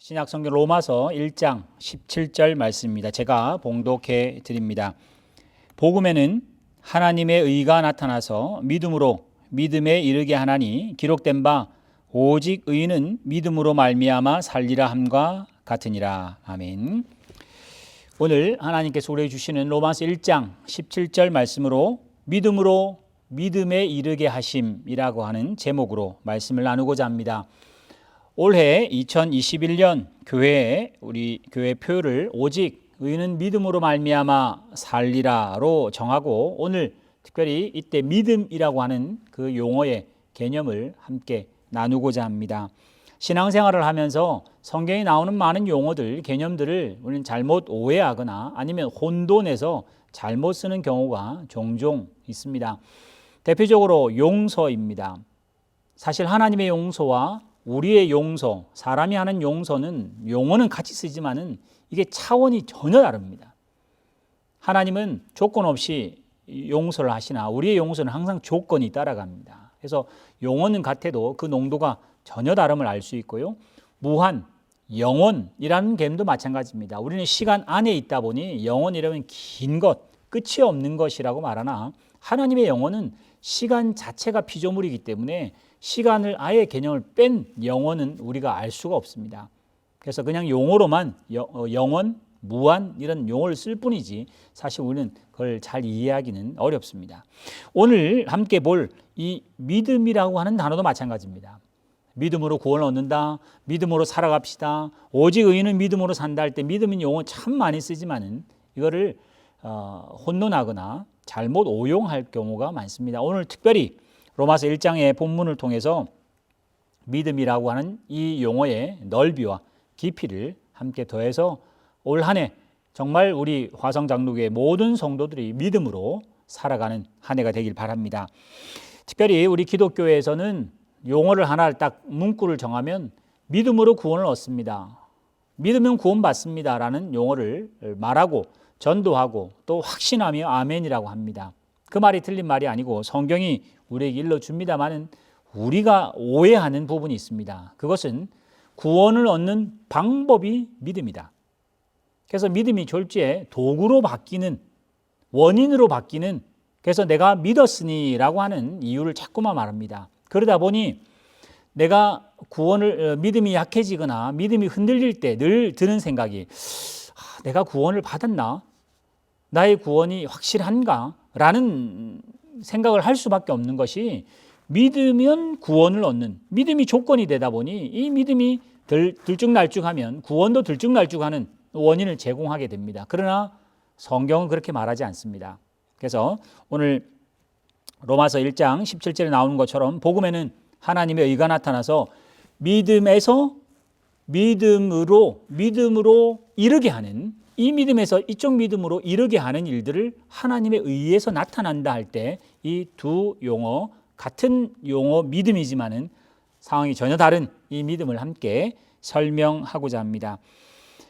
신약성경 로마서 1장 17절 말씀입니다. 제가 봉독해 드립니다. 복음에는 하나님의 의가 나타나서 믿음으로 믿음에 이르게 하나니 기록된 바 오직 의인은 믿음으로 말미암아 살리라 함과 같으니라. 아멘. 오늘 하나님께서 우리에게 주시는 로마서 1장 17절 말씀으로 믿음으로 믿음에 이르게 하심이라고 하는 제목으로 말씀을 나누고자 합니다. 올해 2021년 우리 교회 표를 오직 의인은 믿음으로 말미암아 살리라로 정하고 오늘 특별히 이때 믿음이라고 하는 그 용어의 개념을 함께 나누고자 합니다. 신앙생활을 하면서 성경에 나오는 많은 용어들, 개념들을 우리는 잘못 오해하거나 아니면 혼돈해서 잘못 쓰는 경우가 종종 있습니다. 대표적으로 용서입니다. 사실 하나님의 용서와 우리의 용서, 사람이 하는 용어는 같이 쓰지만은 이게 차원이 전혀 다릅니다. 하나님은 조건 없이 용서를 하시나 우리의 용서는 항상 조건이 따라갑니다. 그래서 용어는 같아도 그 농도가 전혀 다름을 알 수 있고요. 무한, 영원이라는 개념도 마찬가지입니다. 우리는 시간 안에 있다 보니 영원이라면 긴 것, 끝이 없는 것이라고 말하나 하나님의 영원은 시간 자체가 피조물이기 때문에 시간을 아예 개념을 뺀 영원은 우리가 알 수가 없습니다. 그래서 그냥 용어로만 영원, 무한 이런 용어를 쓸 뿐이지 사실 우리는 그걸 잘 이해하기는 어렵습니다. 오늘 함께 볼 이 믿음이라고 하는 단어도 마찬가지입니다. 믿음으로 구원을 얻는다, 믿음으로 살아갑시다, 오직 의인은 믿음으로 산다 할 때 믿음인 용어 참 많이 쓰지만은 이거를 혼돈하거나 잘못 오용할 경우가 많습니다. 오늘 특별히 로마서 1장의 본문을 통해서 믿음이라고 하는 이 용어의 넓이와 깊이를 함께 더해서 올 한 해 정말 우리 화성장로교회 모든 성도들이 믿음으로 살아가는 한 해가 되길 바랍니다. 특별히 우리 기독교회에서는 용어를 하나를 딱 문구를 정하면 믿음으로 구원을 얻습니다. 믿으면 구원받습니다 라는 용어를 말하고 전도하고 또 확신하며 아멘이라고 합니다. 그 말이 틀린 말이 아니고 성경이 우리에게 일러줍니다만은 우리가 오해하는 부분이 있습니다. 그것은 구원을 얻는 방법이 믿음이다. 그래서 믿음이 졸지에 도구로 바뀌는, 원인으로 바뀌는, 그래서 내가 믿었으니라고 하는 이유를 자꾸만 말합니다. 그러다 보니 내가 믿음이 약해지거나 믿음이 흔들릴 때 늘 드는 생각이 내가 구원을 받았나? 나의 구원이 확실한가? 라는 생각을 할 수밖에 없는 것이 믿으면 구원을 얻는, 믿음이 조건이 되다 보니 이 믿음이 들쭉날쭉하면 구원도 들쭉날쭉하는 원인을 제공하게 됩니다. 그러나 성경은 그렇게 말하지 않습니다. 그래서 오늘 로마서 1장 17절에 나오는 것처럼 복음에는 하나님의 의가 나타나서 믿음에서 믿음으로 이르게 하는, 이 믿음에서 이쪽 믿음으로 이르게 하는 일들을 하나님의 의에서 나타난다 할 때 이 두 용어, 같은 용어 믿음이지만은 상황이 전혀 다른 이 믿음을 함께 설명하고자 합니다.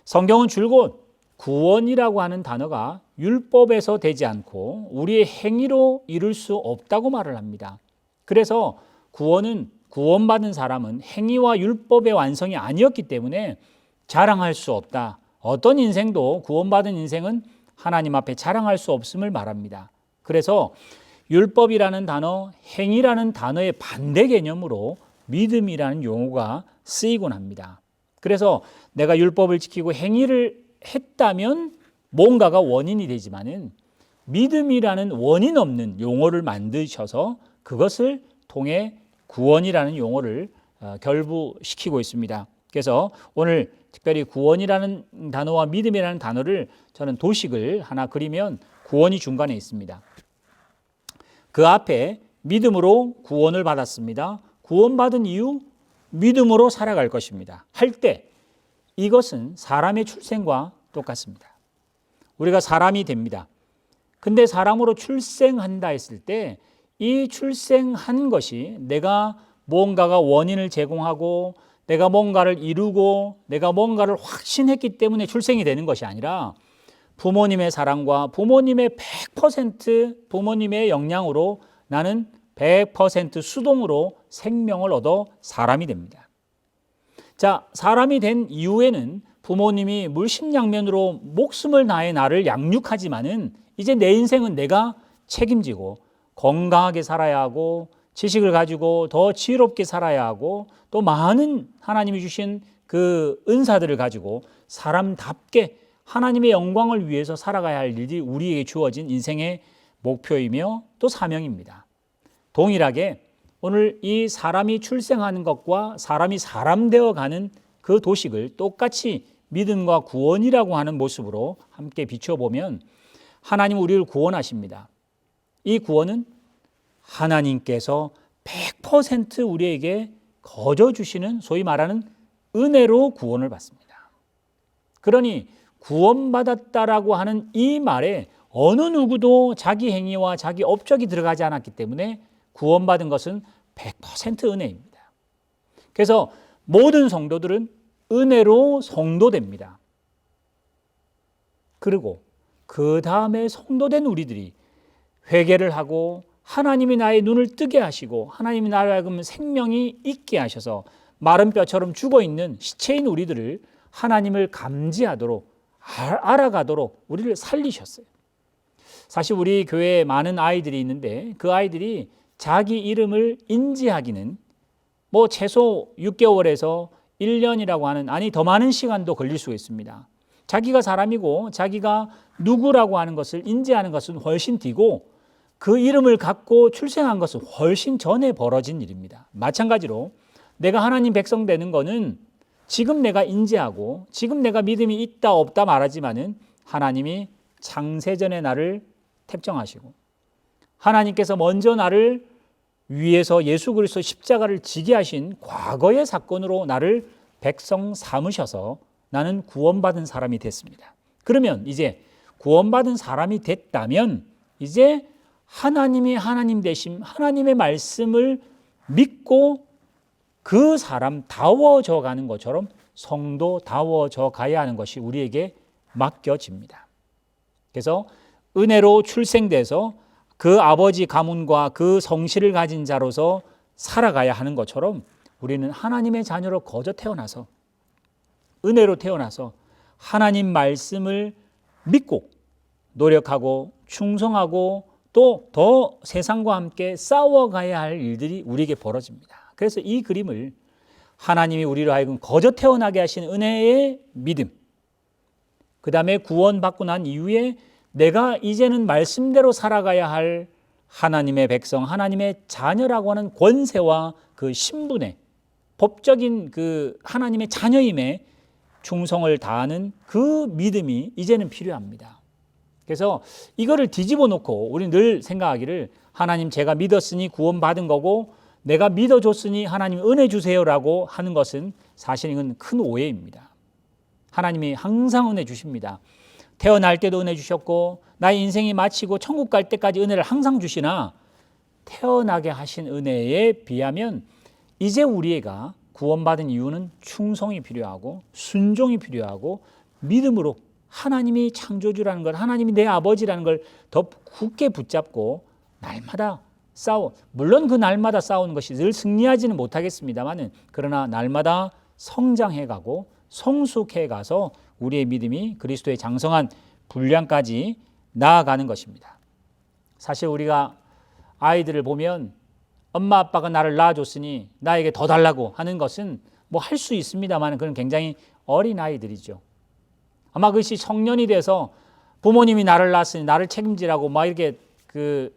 성경은 줄곧 구원이라고 하는 단어가 율법에서 되지 않고 우리의 행위로 이룰 수 없다고 말을 합니다. 그래서 구원받은 사람은 행위와 율법의 완성이 아니었기 때문에 자랑할 수 없다. 어떤 인생도 구원받은 인생은 하나님 앞에 자랑할 수 없음을 말합니다. 그래서 율법이라는 단어, 행위라는 단어의 반대 개념으로 믿음이라는 용어가 쓰이곤 합니다. 그래서 내가 율법을 지키고 행위를 했다면 뭔가가 원인이 되지만은 믿음이라는 원인 없는 용어를 만드셔서 그것을 통해 구원이라는 용어를 결부시키고 있습니다. 그래서 오늘 특별히 구원이라는 단어와 믿음이라는 단어를 저는 도식을 하나 그리면 구원이 중간에 있습니다. 그 앞에 믿음으로 구원을 받았습니다. 구원받은 이유 믿음으로 살아갈 것입니다. 할 때 이것은 사람의 출생과 똑같습니다. 우리가 사람이 됩니다. 근데 사람으로 출생한다 했을 때 이 출생한 것이 내가 뭔가가 원인을 제공하고 내가 뭔가를 이루고 내가 뭔가를 확신했기 때문에 출생이 되는 것이 아니라 부모님의 사랑과 부모님의 100% 부모님의 영향으로 나는 100% 수동으로 생명을 얻어 사람이 됩니다. 자, 사람이 된 이후에는 부모님이 물심양면으로 목숨을 다해 나를 양육하지만은 이제 내 인생은 내가 책임지고 건강하게 살아야 하고 지식을 가지고 더 지혜롭게 살아야 하고 또 많은 하나님이 주신 그 은사들을 가지고 사람답게 하나님의 영광을 위해서 살아가야 할 일이 우리에게 주어진 인생의 목표이며 또 사명입니다. 동일하게 오늘 이 사람이 출생하는 것과 사람이 사람 되어가는 그 도식을 똑같이 믿음과 구원이라고 하는 모습으로 함께 비춰보면 하나님 우리를 구원하십니다. 이 구원은 하나님께서 100% 우리에게 거저 주시는 소위 말하는 은혜로 구원을 받습니다. 그러니 구원받았다라고 하는 이 말에 어느 누구도 자기 행위와 자기 업적이 들어가지 않았기 때문에 구원받은 것은 100% 은혜입니다. 그래서 모든 성도들은 은혜로 성도됩니다. 그리고 그 다음에 성도된 우리들이 회개를 하고 하나님이 나의 눈을 뜨게 하시고 하나님이 나를 하여금 생명이 있게 하셔서 마른 뼈처럼 죽어있는 시체인 우리들을 하나님을 감지하도록 알아가도록 우리를 살리셨어요. 사실 우리 교회에 많은 아이들이 있는데 그 아이들이 자기 이름을 인지하기는 뭐 최소 6개월에서 1년이라고 하는 아니 더 많은 시간도 걸릴 수 있습니다. 자기가 사람이고 자기가 누구라고 하는 것을 인지하는 것은 훨씬 뒤고 그 이름을 갖고 출생한 것은 훨씬 전에 벌어진 일입니다. 마찬가지로 내가 하나님 백성 되는 것은 지금 내가 인지하고 지금 내가 믿음이 있다 없다 말하지만은 하나님이 창세전에 나를 택정하시고 하나님께서 먼저 나를 위해서 예수 그리스도 십자가를 지게 하신 과거의 사건으로 나를 백성 삼으셔서 나는 구원받은 사람이 됐습니다. 그러면 이제 구원받은 사람이 됐다면 이제 하나님이 하나님 되심 하나님의 말씀을 믿고 그 사람다워져 가는 것처럼 성도다워져 가야 하는 것이 우리에게 맡겨집니다. 그래서 은혜로 출생돼서 그 아버지 가문과 그 성실을 가진 자로서 살아가야 하는 것처럼 우리는 하나님의 자녀로 거저 태어나서 은혜로 태어나서 하나님 말씀을 믿고 노력하고 충성하고 또 더 세상과 함께 싸워가야 할 일들이 우리에게 벌어집니다. 그래서 이 그림을 하나님이 우리로 하여금 거저 태어나게 하신 은혜의 믿음, 그 다음에 구원받고 난 이후에 내가 이제는 말씀대로 살아가야 할 하나님의 백성, 하나님의 자녀라고 하는 권세와 그 신분의 법적인 그 하나님의 자녀임에 충성을 다하는 그 믿음이 이제는 필요합니다. 그래서 이거를 뒤집어 놓고 우리 늘 생각하기를 하나님 제가 믿었으니 구원받은 거고 내가 믿어줬으니 하나님 은혜 주세요라고 하는 것은 사실 이건 큰 오해입니다. 하나님이 항상 은혜 주십니다. 태어날 때도 은혜 주셨고 나의 인생이 마치고 천국 갈 때까지 은혜를 항상 주시나 태어나게 하신 은혜에 비하면 이제 우리가 구원받은 이유는 충성이 필요하고 순종이 필요하고 믿음으로 하나님이 창조주라는 것, 하나님이 내 아버지라는 걸 더 굳게 붙잡고 날마다 물론 그 날마다 싸우는 것이 늘 승리하지는 못하겠습니다만 그러나 날마다 성장해가고 성숙해가서 우리의 믿음이 그리스도의 장성한 분량까지 나아가는 것입니다. 사실 우리가 아이들을 보면 엄마 아빠가 나를 낳아줬으니 나에게 더 달라고 하는 것은 뭐 할 수 있습니다만 그건 굉장히 어린 아이들이죠. 아마 그것이 청년이 돼서 부모님이 나를 낳았으니 나를 책임지라고 막 이렇게 그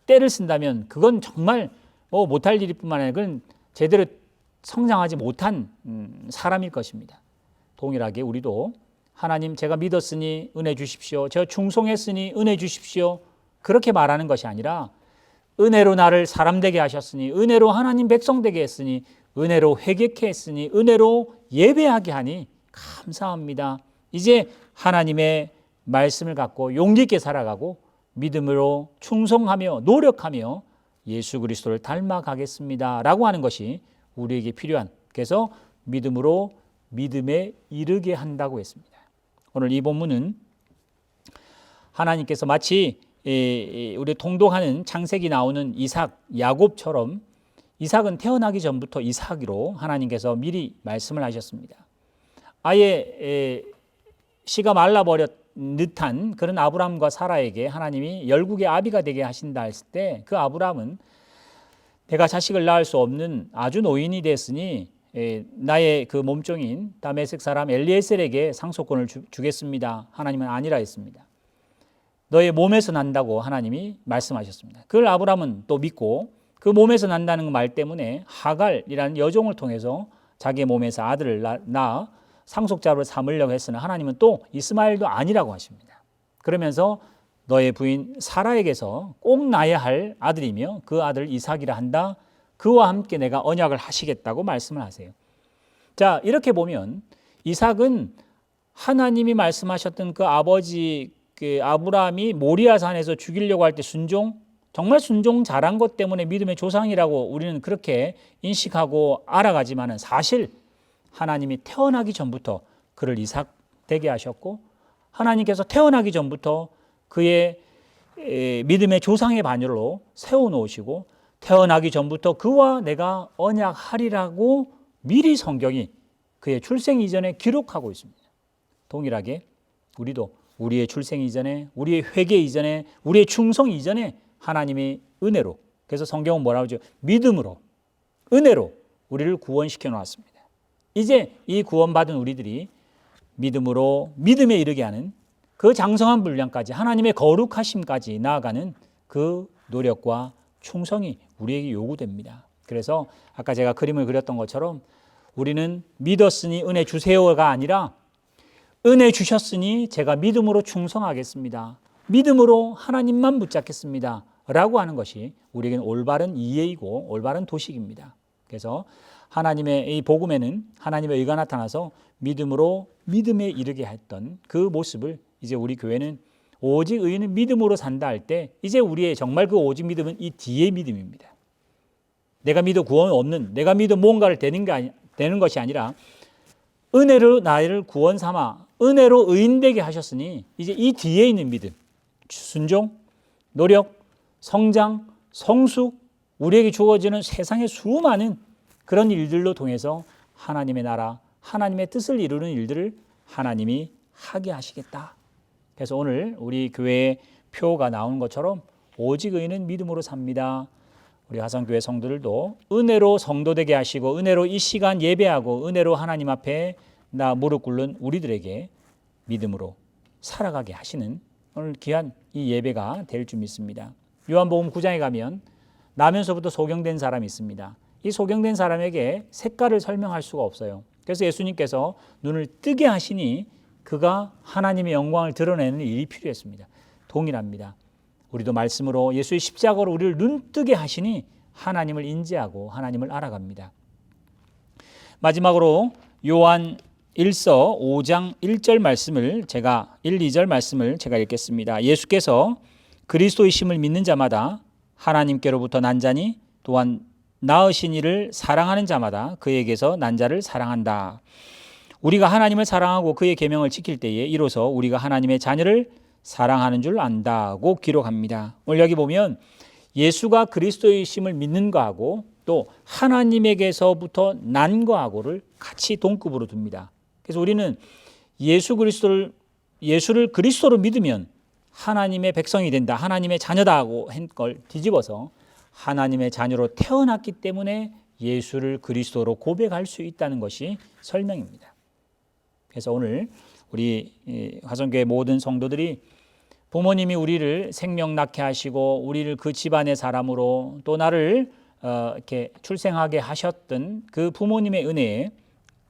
때를 쓴다면 그건 정말 뭐 못할 일일 뿐만 아니라 그건 제대로 성장하지 못한 사람일 것입니다. 동일하게 우리도 하나님 제가 믿었으니 은혜 주십시오. 제가 충성했으니 은혜 주십시오. 그렇게 말하는 것이 아니라 은혜로 나를 사람 되게 하셨으니 은혜로 하나님 백성 되게 했으니 은혜로 회개케 했으니 은혜로 예배하게 하니 감사합니다. 이제 하나님의 말씀을 갖고 용기 있게 살아가고 믿음으로 충성하며 노력하며 예수 그리스도를 닮아가겠습니다 라고 하는 것이 우리에게 필요한, 그래서 믿음으로 믿음에 이르게 한다고 했습니다. 오늘 이 본문은 하나님께서 마치 우리 통독하는 창세기 나오는 이삭, 야곱처럼 이삭은 태어나기 전부터 이삭이로 하나님께서 미리 말씀을 하셨습니다. 아예 씨가 말라버렸 듯한 그런 아브라함과 사라에게 하나님이 열국의 아비가 되게 하신다 했을 때 그 아브라함은 내가 자식을 낳을 수 없는 아주 노인이 됐으니 나의 그 몸종인 다메섹 사람 엘리에셀에게 상속권을 주겠습니다. 하나님은 아니라 했습니다. 너의 몸에서 난다고 하나님이 말씀하셨습니다. 그걸 아브라함은 또 믿고 그 몸에서 난다는 말 때문에 하갈이라는 여종을 통해서 자기의 몸에서 아들을 낳아 상속자로 삼으려고 했으나 하나님은 또 이스마엘도 아니라고 하십니다. 그러면서 너의 부인 사라에게서 꼭 낳아야 할 아들이며 그 아들 이삭이라 한다. 그와 함께 내가 언약을 하시겠다고 말씀을 하세요. 자, 이렇게 보면 이삭은 하나님이 말씀하셨던 그 아버지 그 아브라함이 모리아산에서 죽이려고 할 때 정말 순종 잘한 것 때문에 믿음의 조상이라고 우리는 그렇게 인식하고 알아가지만은 사실 하나님이 태어나기 전부터 그를 이삭 되게 하셨고 하나님께서 태어나기 전부터 그의 믿음의 조상의 반열로 세워놓으시고 태어나기 전부터 그와 내가 언약하리라고 미리 성경이 그의 출생 이전에 기록하고 있습니다. 동일하게 우리도 우리의 출생 이전에, 우리의 회개 이전에, 우리의 충성 이전에 하나님이 은혜로, 그래서 성경은 뭐라고 하죠? 믿음으로, 은혜로 우리를 구원시켜 놓았습니다. 이제 이 구원받은 우리들이 믿음으로 믿음에 이르게 하는 그 장성한 분량까지 하나님의 거룩하심까지 나아가는 그 노력과 충성이 우리에게 요구됩니다. 그래서 아까 제가 그림을 그렸던 것처럼 우리는 믿었으니 은혜 주세요가 아니라 은혜 주셨으니 제가 믿음으로 충성하겠습니다. 믿음으로 하나님만 붙잡겠습니다. 라고 하는 것이 우리에게는 올바른 이해이고 올바른 도식입니다. 그래서 하나님의 이 복음에는 하나님의 의가 나타나서 믿음으로 믿음에 이르게 했던 그 모습을 이제 우리 교회는 오직 의인은 믿음으로 산다 할 때 이제 우리의 정말 그 오직 믿음은 이 뒤의 믿음입니다. 내가 믿어 구원 없는, 내가 믿어 무언가를 되는 것이 아니라 은혜로 나를 구원 삼아 은혜로 의인되게 하셨으니 이제 이 뒤에 있는 믿음, 순종, 노력, 성장, 성숙, 우리에게 주어지는 세상의 수많은 그런 일들로 통해서 하나님의 나라, 하나님의 뜻을 이루는 일들을 하나님이 하게 하시겠다. 그래서 오늘 우리 교회에 표가 나오는 것처럼 오직 의인은 믿음으로 삽니다. 우리 화성교회 성도들도 은혜로 성도되게 하시고 은혜로 이 시간 예배하고 은혜로 하나님 앞에 나 무릎 꿇는 우리들에게 믿음으로 살아가게 하시는 오늘 귀한 이 예배가 될 줄 믿습니다. 요한복음 9장에 가면 나면서부터 소경된 사람이 있습니다. 이 소경된 사람에게 색깔을 설명할 수가 없어요. 그래서 예수님께서 눈을 뜨게 하시니 그가 하나님의 영광을 드러내는 일이 필요했습니다. 동일합니다. 우리도 말씀으로 예수의 십자가로 우리를 눈뜨게 하시니 하나님을 인지하고 하나님을 알아갑니다. 마지막으로 요한 1서 5장 1절 말씀을 제가 1, 2절 말씀을 제가 읽겠습니다. 예수께서 그리스도이심을 믿는 자마다 하나님께로부터 난 자니 또한 낳으신 이를 사랑하는 자마다 그에게서 난 자를 사랑한다. 우리가 하나님을 사랑하고 그의 계명을 지킬 때에 이로써 우리가 하나님의 자녀를 사랑하는 줄 안다고 기록합니다. 오늘 여기 보면 예수가 그리스도이심을 믿는 거하고 또 하나님에게서부터 난 거하고를 같이 동급으로 둡니다. 그래서 우리는 예수를 그리스도로 믿으면 하나님의 백성이 된다, 하나님의 자녀다 하고 한 걸 뒤집어서 하나님의 자녀로 태어났기 때문에 예수를 그리스도로 고백할 수 있다는 것이 설명입니다. 그래서 오늘 우리 화성교회 모든 성도들이 부모님이 우리를 생명 낳게 하시고 우리를 그 집안의 사람으로 또 나를 이렇게 출생하게 하셨던 그 부모님의 은혜에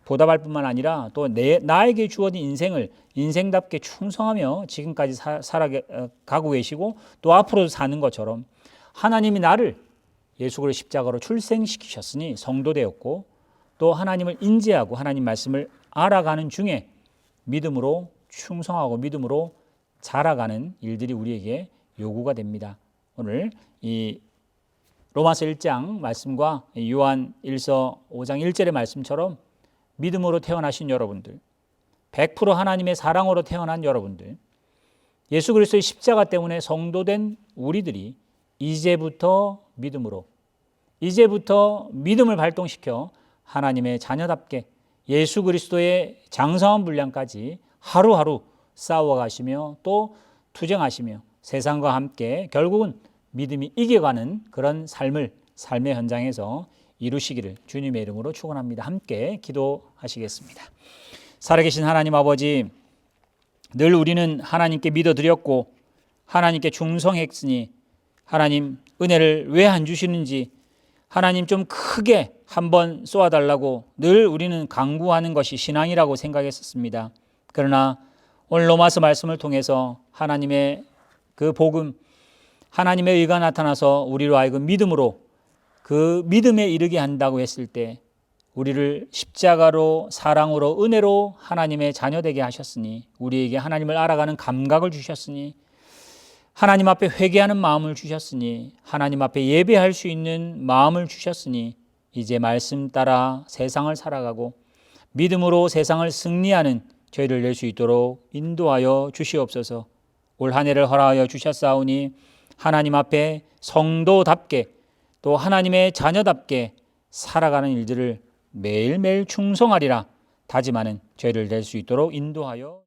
보답할 뿐만 아니라 또 나에게 주어진 인생을 인생답게 충성하며 지금까지 살아가고 계시고 또 앞으로도 사는 것처럼 하나님이 나를 예수 그리스도 십자가로 출생시키셨으니 성도 되었고 또 하나님을 인지하고 하나님 말씀을 알아가는 중에 믿음으로 충성하고 믿음으로 자라가는 일들이 우리에게 요구가 됩니다. 오늘 이 로마서 1장 말씀과 요한 1서 5장 1절의 말씀처럼 믿음으로 태어나신 여러분들, 100% 하나님의 사랑으로 태어난 여러분들, 예수 그리스도의 십자가 때문에 성도된 우리들이 이제부터 믿음으로 이제부터 믿음을 발동시켜 하나님의 자녀답게 예수 그리스도의 장성한 분량까지 하루하루 싸워가시며 또 투쟁하시며 세상과 함께 결국은 믿음이 이겨가는 그런 삶의 현장에서 이루시기를 주님의 이름으로 축원합니다. 함께 기도하시겠습니다. 살아계신 하나님 아버지, 늘 우리는 하나님께 믿어드렸고 하나님께 충성했으니 하나님 은혜를 왜 안 주시는지 하나님 좀 크게 한번 쏘아달라고 늘 우리는 간구하는 것이 신앙이라고 생각했었습니다. 그러나 오늘 로마서 말씀을 통해서 하나님의 그 복음, 하나님의 의가 나타나서 우리로 하여금 믿음으로 그 믿음에 이르게 한다고 했을 때 우리를 십자가로 사랑으로 은혜로 하나님의 자녀되게 하셨으니 우리에게 하나님을 알아가는 감각을 주셨으니 하나님 앞에 회개하는 마음을 주셨으니 하나님 앞에 예배할 수 있는 마음을 주셨으니 이제 말씀 따라 세상을 살아가고 믿음으로 세상을 승리하는 저희를 낼 수 있도록 인도하여 주시옵소서. 올 한 해를 허락하여 주셨사오니 하나님 앞에 성도답게 또 하나님의 자녀답게 살아가는 일들을 매일매일 충성하리라 다짐하는 저희를 낼 수 있도록 인도하여